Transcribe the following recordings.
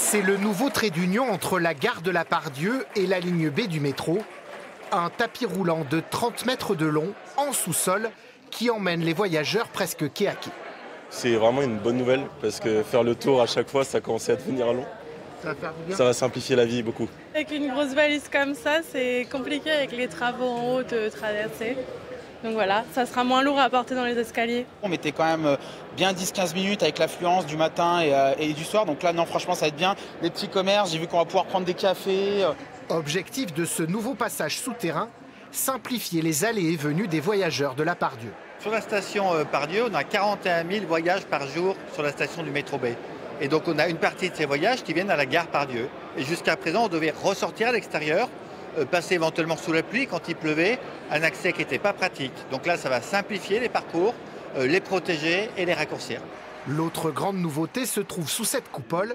C'est le nouveau trait d'union entre la gare de la Part-Dieu et la ligne B du métro. Un tapis roulant de 30 mètres de long, en sous-sol, qui emmène les voyageurs presque quai à quai. C'est vraiment une bonne nouvelle parce que faire le tour à chaque fois, ça commence à devenir long. Ça va faire du bien. Ça va simplifier la vie beaucoup. Avec une grosse valise comme ça, c'est compliqué avec les travaux en haut de traverser. Donc voilà, ça sera moins lourd à porter dans les escaliers. On mettait quand même bien 10-15 minutes avec l'affluence du matin et du soir. Donc là, non, franchement, ça va être bien. Les petits commerces, j'ai vu qu'on va pouvoir prendre des cafés. Objectif de ce nouveau passage souterrain, simplifier les allées et venues des voyageurs de la Part-Dieu. Sur la station Part-Dieu, on a 41 000 voyages par jour sur la station du métro B. Et donc on a une partie de ces voyages qui viennent à la gare Part-Dieu. Et jusqu'à présent, on devait ressortir à l'extérieur, passer éventuellement sous la pluie quand il pleuvait, un accès qui n'était pas pratique. Donc là, ça va simplifier les parcours, les protéger et les raccourcir. L'autre grande nouveauté se trouve sous cette coupole.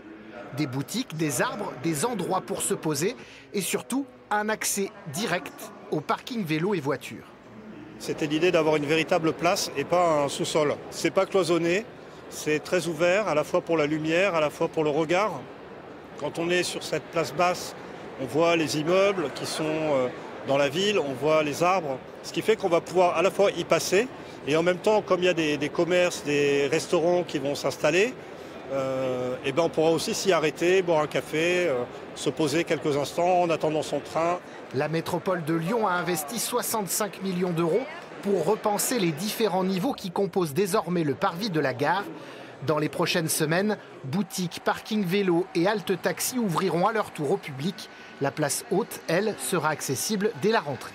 Des boutiques, des arbres, des endroits pour se poser et surtout un accès direct au parking vélo et voitures. C'était l'idée d'avoir une véritable place et pas un sous-sol. C'est pas cloisonné, c'est très ouvert à la fois pour la lumière, à la fois pour le regard. Quand on est sur cette place basse, on voit les immeubles qui sont dans la ville, on voit les arbres, ce qui fait qu'on va pouvoir à la fois y passer et en même temps, comme il y a des commerces, des restaurants qui vont s'installer, et ben on pourra aussi s'y arrêter, boire un café, se poser quelques instants en attendant son train. La métropole de Lyon a investi 65 millions d'euros pour repenser les différents niveaux qui composent désormais le parvis de la gare. Dans les prochaines semaines, boutiques, parking vélo et halte taxi ouvriront à leur tour au public. La place haute, elle, sera accessible dès la rentrée.